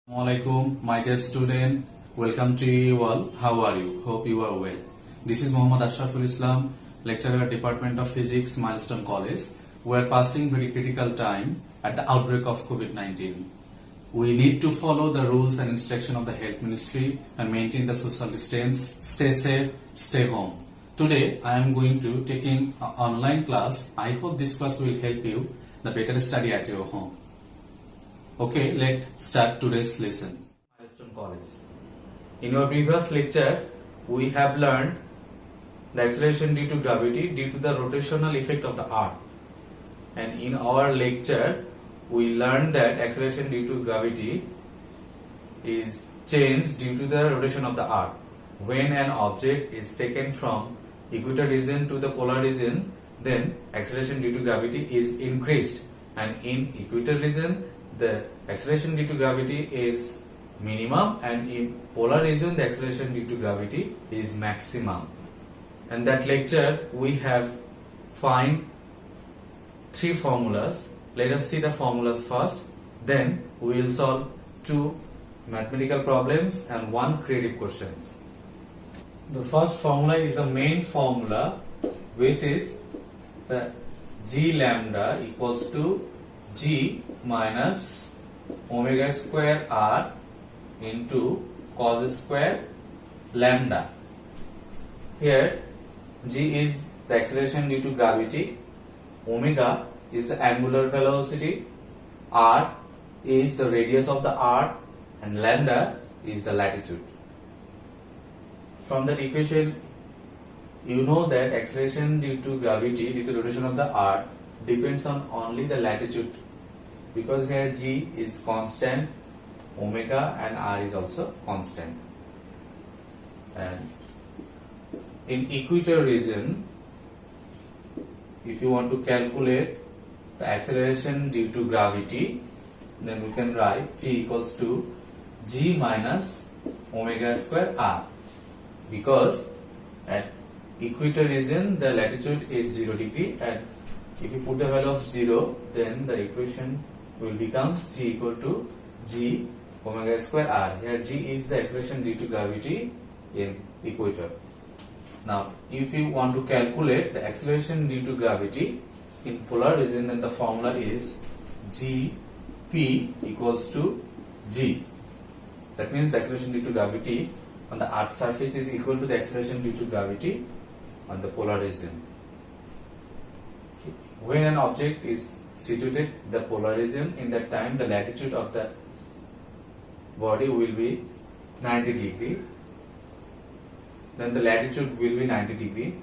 Assalamualaikum, my dear student. Welcome to you all. How are you? Hope you are well. This is Muhammad Ashraful Islam, lecturer at Department of Physics, Milestone College. We are passing very critical time at the outbreak of COVID-19. We need to follow the rules and instruction of the Health Ministry and maintain the social distance. Stay safe, stay home. Today, I am going to taking an online class. I hope this class will help you the better study at your home. Okay, let's start today's lesson. Milestone College. In our previous lecture, we have learned the acceleration due to gravity due to the rotational effect of the Earth. And in our lecture, we learned that acceleration due to gravity is changed due to the rotation of the Earth. When an object is taken from equator region to the polar region, then acceleration due to gravity is increased. And in equator region, the acceleration due to gravity is minimum, and in polar region the acceleration due to gravity is maximum. And that lecture we have find three formulas. Let us see the formulas first, then we will solve two mathematical problems and one creative questions. The first formula is the main formula, which is the G lambda equals to G minus omega square R into cos square lambda. Here G is the acceleration due to gravity, omega is the angular velocity, R is the radius of the earth, and lambda is the latitude. From that equation, you know that acceleration due to gravity due to rotation of the earth depends on only the latitude, because here G is constant, omega and R is also constant. And in equator region, if you want to calculate the acceleration due to gravity, then we can write G equals to G minus omega square R, because at equator region the latitude is 0 degree, and if you put the value of 0, then the equation will becomes G equal to G omega square R. Here G is the acceleration due to gravity in equator. Now, if you want to calculate the acceleration due to gravity in polar region, then the formula is Gp equals to G. That means the acceleration due to gravity on the Earth's surface is equal to the acceleration due to gravity on the polar region. When an object is situated in the polar region, in that time the latitude of the body will be 90 degree, then the latitude will be 90 degree,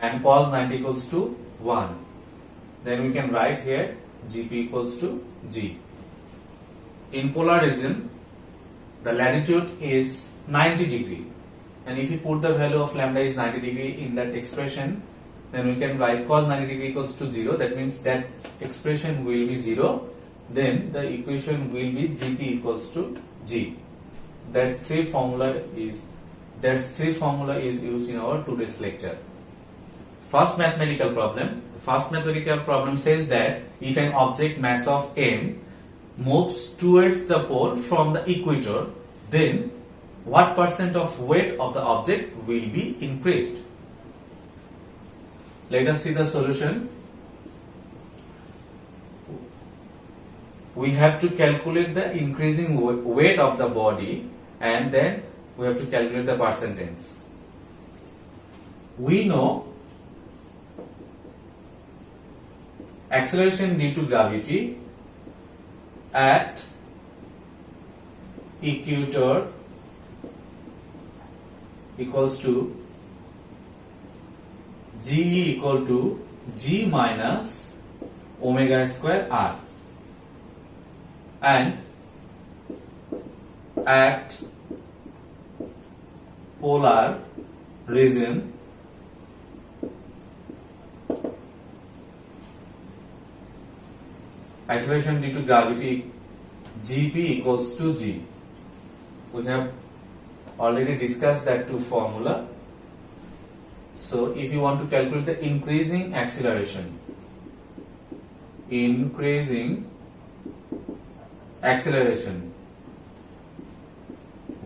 and cos 90 equals to 1. Then we can write here Gp equals to G. In polar region, the latitude is 90 degree, and if you put the value of lambda is 90 degree in that expression, then we can write cos 90 degree equals to 0. That means that expression will be 0. Then the equation will be Gp equals to G. That three formula is used in our today's lecture. First mathematical problem. The first mathematical problem says that if an object mass of m moves towards the pole from the equator, then what percent of weight of the object will be increased? Let us see the solution. We have to calculate the increasing weight of the body, and then we have to calculate the percentage. We know acceleration due to gravity at equator equals to G equal to G minus omega square R, and at polar region acceleration due to gravity Gp equals to G. We have already discussed that two formula. So if you want to calculate the increasing acceleration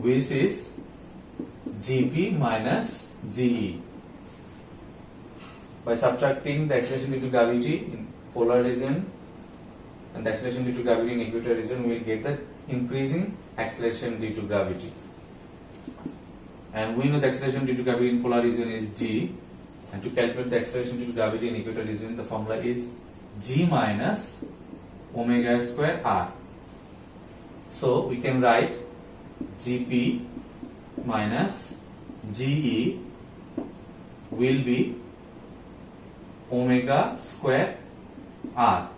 which is Gp minus Ge. By subtracting the acceleration due to gravity in polar region and the acceleration due to gravity in equatorial region, we will get the increasing acceleration due to gravity. And we know the acceleration due to gravity in polar region is G, and to calculate the acceleration due to gravity in equatorial region, the formula is G minus omega square r. So we can write Gp minus Ge will be omega square r,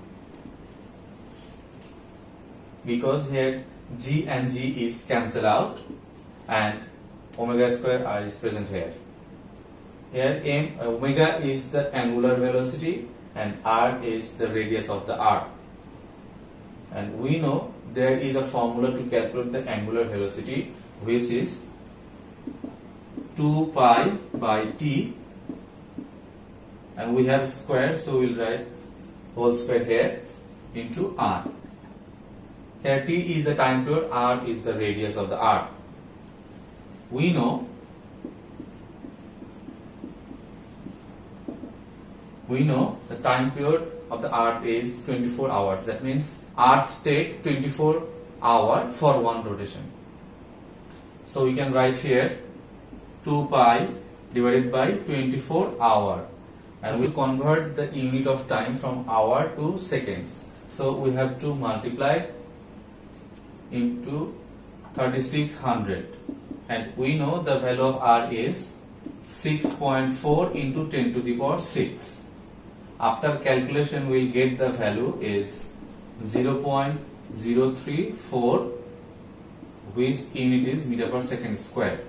because here G and G is cancelled out and omega square r is present here. Here omega is the angular velocity and r is the radius of the arc. And we know there is a formula to calculate the angular velocity, which is 2 pi by t, and we have square, so we'll write whole square here into r. Here t is the time period, r is the radius of the arc. We know the time period of the Earth is 24 hours. That means Earth take 24 hours for one rotation. So we can write here 2 pi divided by 24 hour, and we convert the unit of time from hour to seconds. So we have to multiply into 3600, and we know the value of R is 6.4 into 10 to the power 6. After calculation, we will get the value is 0.034, which unit is meter per second square.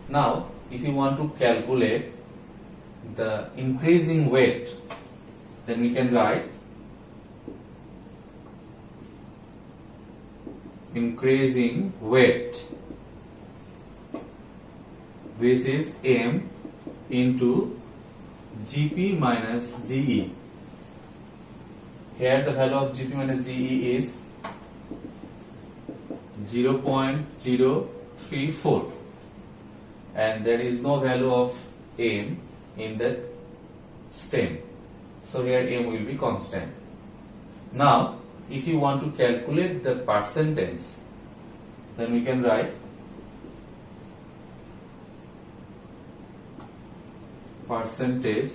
Now, if you want to calculate the increasing weight, then we can write increasing weight, which is m into Gp minus Ge. Here the value of Gp minus Ge is 0.034, and there is no value of m in the stem, so here m will be constant. Now if you want to calculate the percentage, then we can write percentage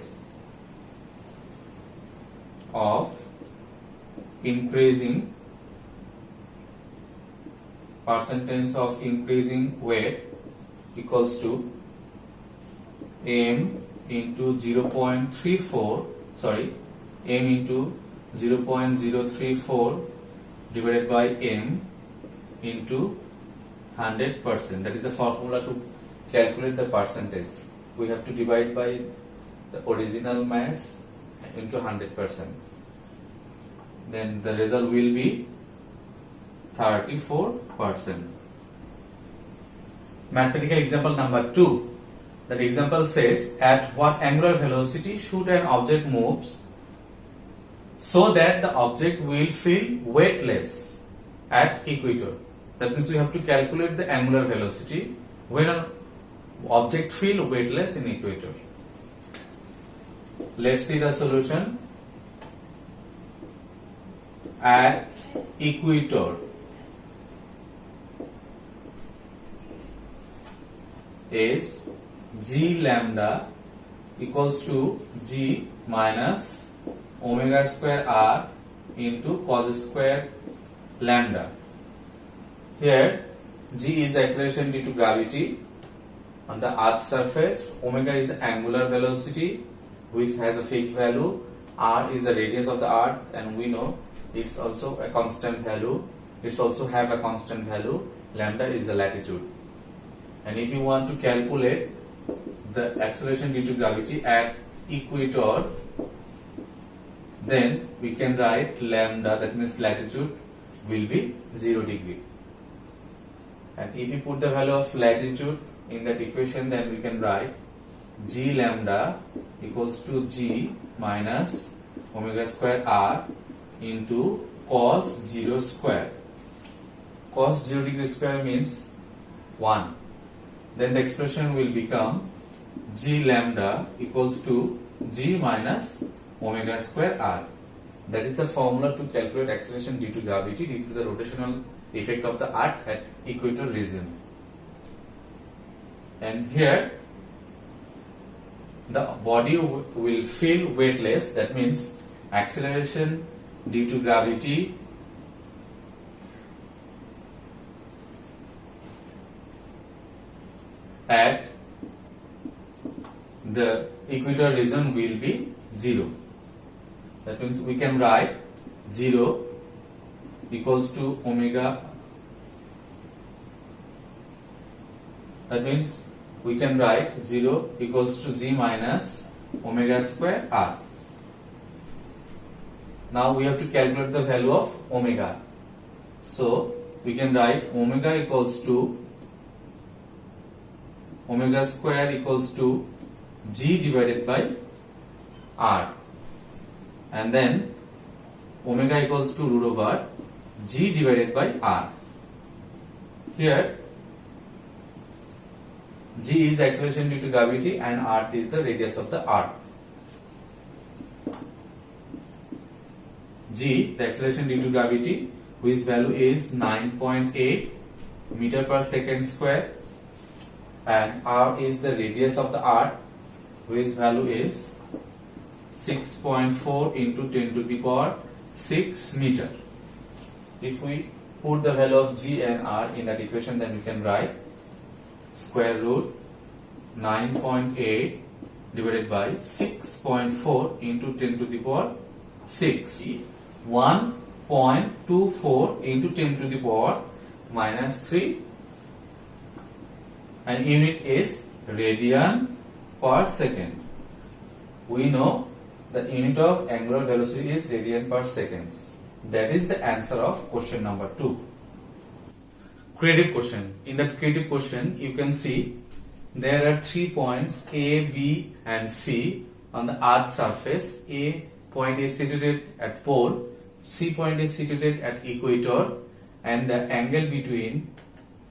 of increasing weight equals to m into 0.34, m into 0.034 divided by m into 100%. That is the formula to calculate the percentage. We have to divide by the original mass into 100%. Then the result will be 34%. Mathematical example number 2. That example says, at what angular velocity should an object moves so that the object will feel weightless at equator? That means we have to calculate the angular velocity when an object feel weightless in equator. Let's see the solution. At equator, is G lambda equals to G minus omega square r into cos square lambda. Here G is the acceleration due to gravity on the Earth's surface, omega is the angular velocity which has a fixed value, r is the radius of the Earth, and we know it's also a constant value, it's also have a constant value, lambda is the latitude. And if you want to calculate the acceleration due to gravity at equator, then we can write lambda, that means latitude, will be 0 degree. And if you put the value of latitude in that equation, then we can write G lambda equals to G minus omega square r into cos 0 square. Cos 0 degree square means 1. Then the expression will become g lambda equals to g minus omega square r. That is the formula to calculate acceleration due to gravity due to the rotational effect of the earth at equator region. And here the body will feel weightless, that means acceleration due to gravity at the equator region will be 0. That means we can write 0 equals to omega. That means we can write 0 equals to g minus omega square r. Now we have to calculate the value of omega. So we can write omega equals to omega square equals to g divided by r, and then omega equals to root over g divided by r. Here g is the acceleration due to gravity and r is the radius of the earth. G, the acceleration due to gravity, whose value is 9.8 meter per second square, and r is the radius of the earth, whose value is 6.4 into 10 to the power 6 meter. If we put the value of g and r in that equation, then we can write square root 9.8 divided by 6.4 into 10 to the power 6. 1.24 into 10 to the power minus 3, and unit is radian per second. We know the unit of angular velocity is radian per seconds. That is the answer of question number 2. Creative question. In that creative question, you can see there are 3 points A, B and C on the earth's surface. A point is situated at pole, C point is situated at equator, and the angle between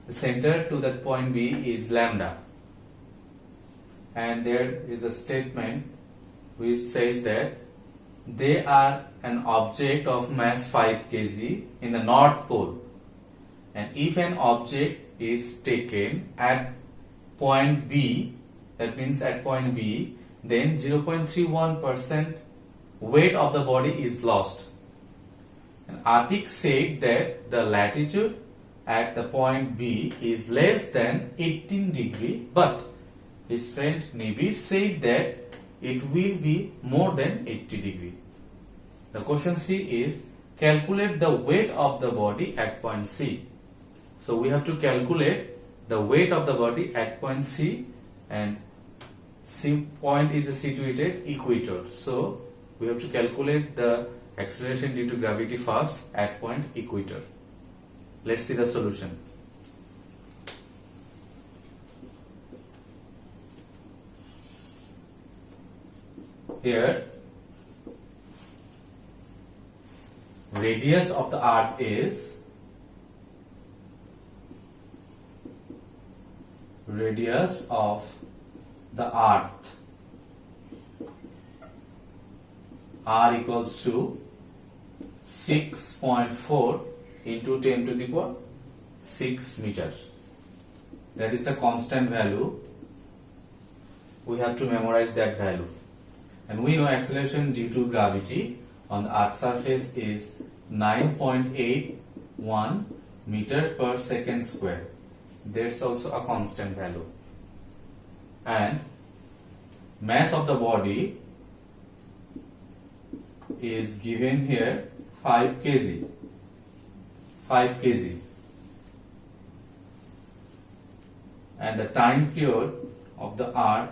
the center to that point B is lambda. And there is a statement which says that they are an object of mass 5 kg in the North Pole, and if an object is taken at point B, that means at point B, then 0.31% weight of the body is lost. And Atik said that the latitude at the point B is less than 18 degree, but his friend Nibir said that it will be more than 80 degree. The question C is calculate the weight of the body at point C. So we have to calculate the weight of the body at point C, and C point is situated equator. So we have to calculate the acceleration due to gravity first at point equator. Let's see the solution. Here radius of the earth is radius of the earth r equals to 6.4 into 10 to the power 6 meter. That is the constant value. We have to memorize that value. And we know acceleration due to gravity on the earth's surface is 9.81 meter per second square. That's also a constant value. And mass of the body is given here 5 kg. 5 kg. And the time period of the earth,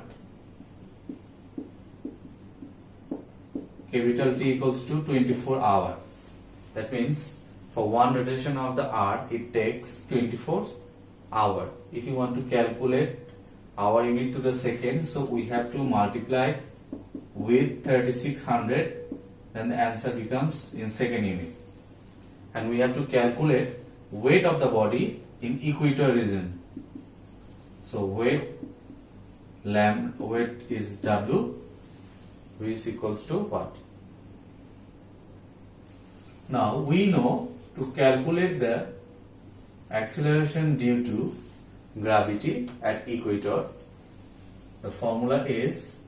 capital T equals to 24 hours. That means for one rotation of the earth it takes 24 hours. If you want to calculate hour unit to the second, so we have to multiply with 3600, then the answer becomes in second unit. And we have to calculate weight of the body in equator region. So weight is W, which is equals to what? Now we know to calculate the acceleration due to gravity at equator, the formula is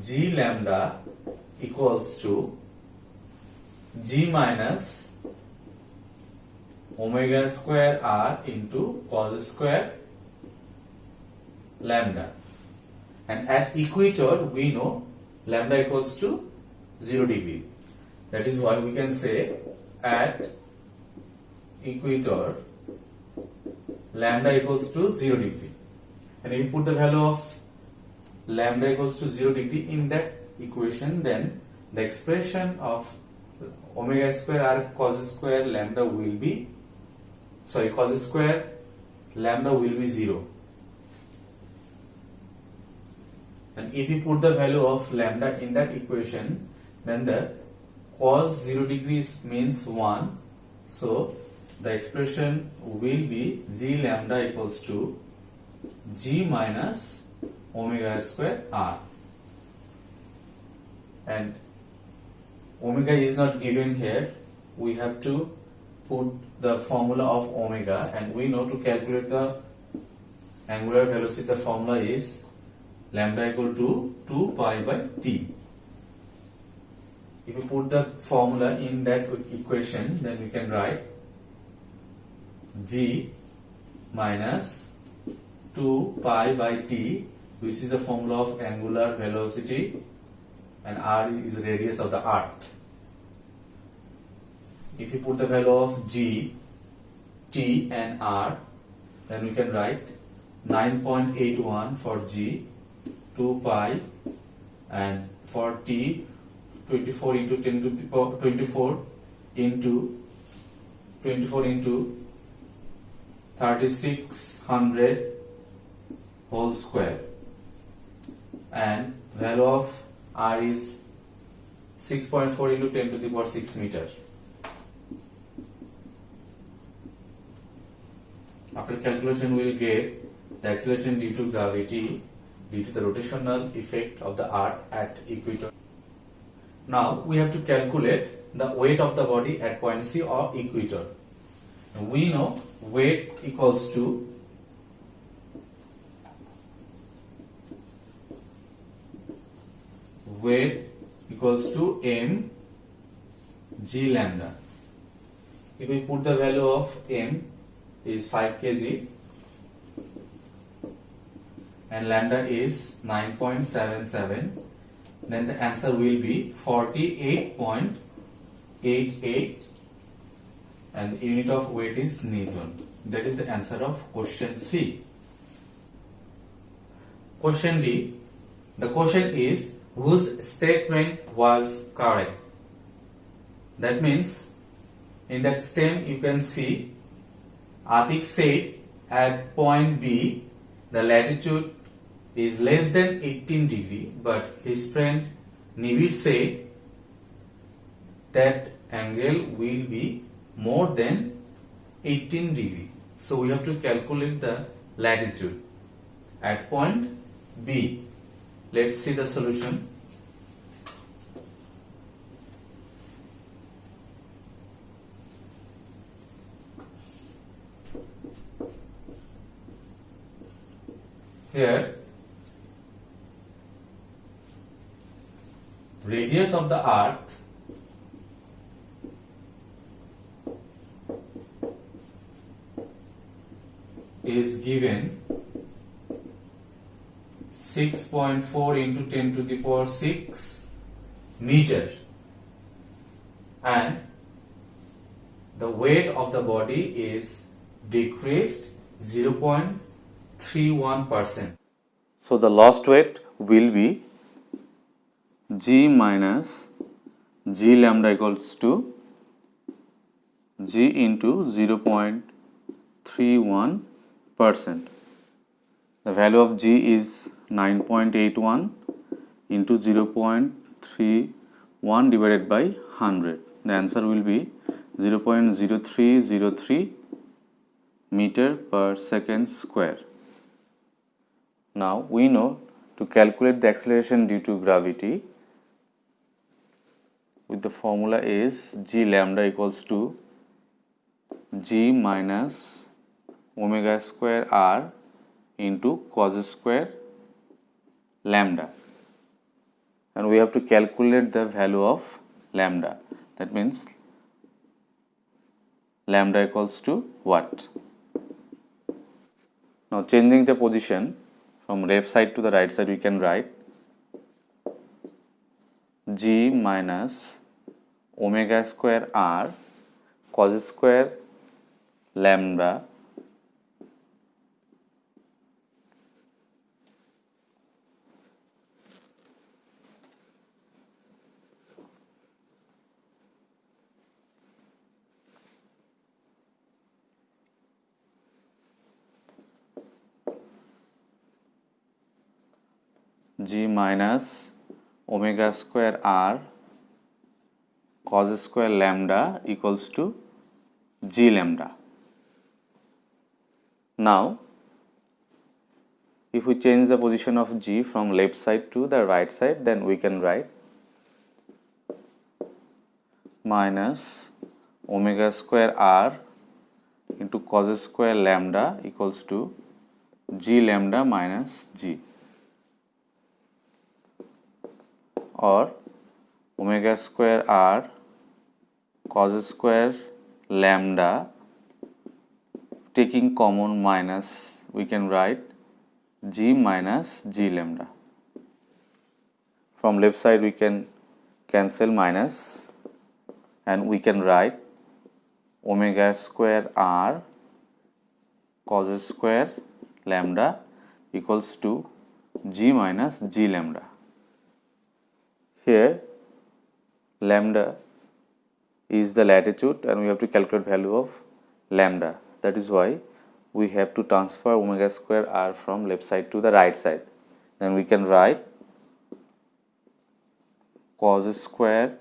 G lambda equals to G minus omega square R into cos square lambda. And at equator we know lambda equals to 0 degree. That is why we can say at equator lambda equals to 0 degree. And if you put the value of lambda equals to 0 degree in that equation, then the expression of omega square R cos square lambda will be, cos square lambda will be 0. And if you put the value of lambda in that equation, then the cos 0 degrees means 1. So the expression will be G lambda equals to G minus omega square R. And omega is not given here. We have to put the formula of omega, and we know to calculate the angular velocity, the formula is lambda equal to 2 pi by t. If you put the formula in that equation, then we can write G minus 2 pi by t, which is the formula of angular velocity, and R is radius of the earth. If you put the value of G, T and R, then we can write 9.81 for G, 2 pi, and for T 24 into 10 to the power 24 into 3600 whole square, and value of R is 6.4 into 10 to the power 6 meter. After calculation, we will get the acceleration due to gravity due to the rotational effect of the earth at equator. Now we have to calculate the weight of the body at point C or equator. We know weight equals to m G lambda. If we put the value of m is 5 kg and lambda is 9.77, then the answer will be 48.88, and the unit of weight is Newton. That is the answer of question C. Question D. The question is whose statement was correct. That means in that stem you can see Atik said at point B the latitude is less than 18 degree, but his friend Nibir said that angle will be more than 18 degree. So we have to calculate the latitude at point B. Let's see the solution. Here radius of the earth is given 6.4 into 10 to the power 6 meter, and the weight of the body is decreased 0.31%. So the lost weight will be G minus G lambda equals to G into 0.31%. The value of G is 9.81 into 0.31 divided by 100. The answer will be 0.0303 meter per second square. Now we know to calculate the acceleration due to gravity with the formula is g lambda equals to g minus omega square r into cos square lambda, and we have to calculate the value of lambda. That means lambda equals to what? Now changing the position from left side to the right side, we can write g minus omega square r cos square lambda g minus omega square r cos square lambda equals to g lambda. Now if we change the position of g from left side to the right side, then we can write minus omega square r into cos square lambda equals to g lambda minus g, or omega square r cos square lambda, taking common minus, we can write g minus g lambda. From left side we can cancel minus and we can write omega square r cos square lambda equals to g minus g lambda. Here lambda is the latitude and we have to calculate value of lambda. That is why we have to transfer omega square r from left side to the right side. Then we can write cos square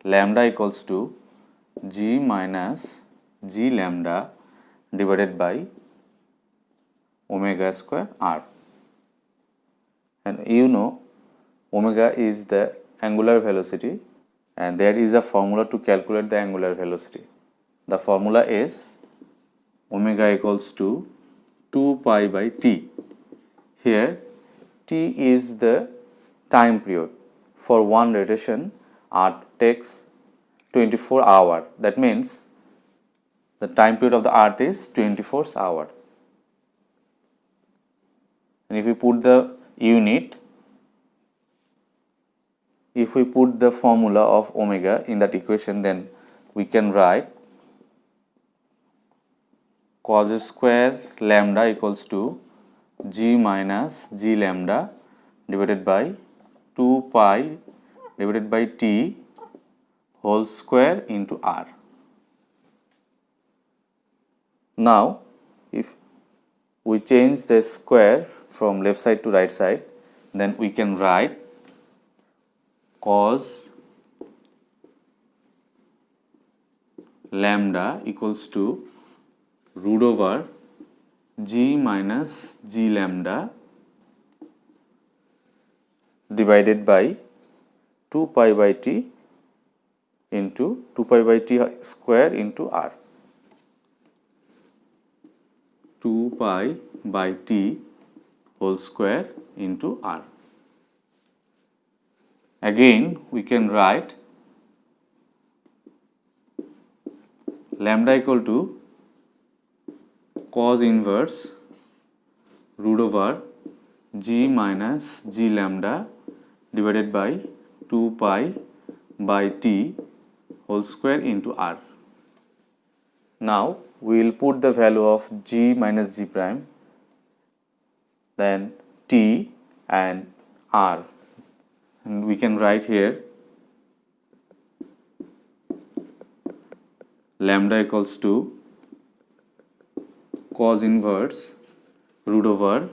lambda equals to g minus g lambda divided by omega square r. And you know omega is the angular velocity, and there is a formula to calculate the angular velocity. The formula is omega equals to 2 pi by t. Here t is the time period. For one rotation, Earth takes 24 hours. That means the time period of the Earth is 24 hours. And if we put the unit, if we put the formula of omega in that equation, then we can write cos square lambda equals to g minus g lambda divided by 2 pi divided by t whole square into r. Now if we change the square from left side to right side, then we can write cos lambda equals to root over g minus g lambda divided by 2 pi by t into 2 pi by t square into r. 2 pi by t whole square into r. Again we can write lambda equal to cos inverse root over g minus g lambda divided by 2 pi by t whole square into r. Now we will put the value of g minus g prime, then t and r, and we can write here lambda equals to cos inverse root over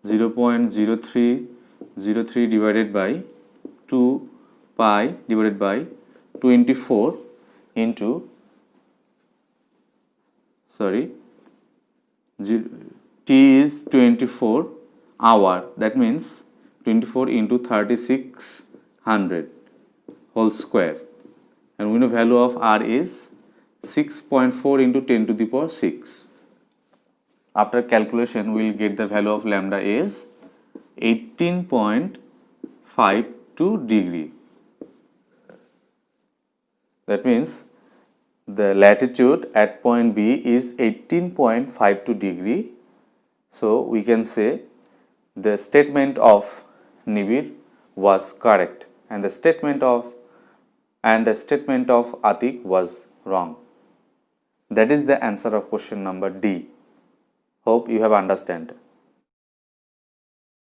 0.0303 divided by 2 pi divided by 24 into t is 24, hour, that means 24 into 3600 whole square, and we know value of r is 6.4 into 10 to the power 6. After calculation we will get the value of lambda is 18.52 degree. That means the latitude at point B is 18.52 degree. So we can say the statement of Nibir was correct and the statement of Atik was wrong. That is the answer of question number D. Hope you have understand.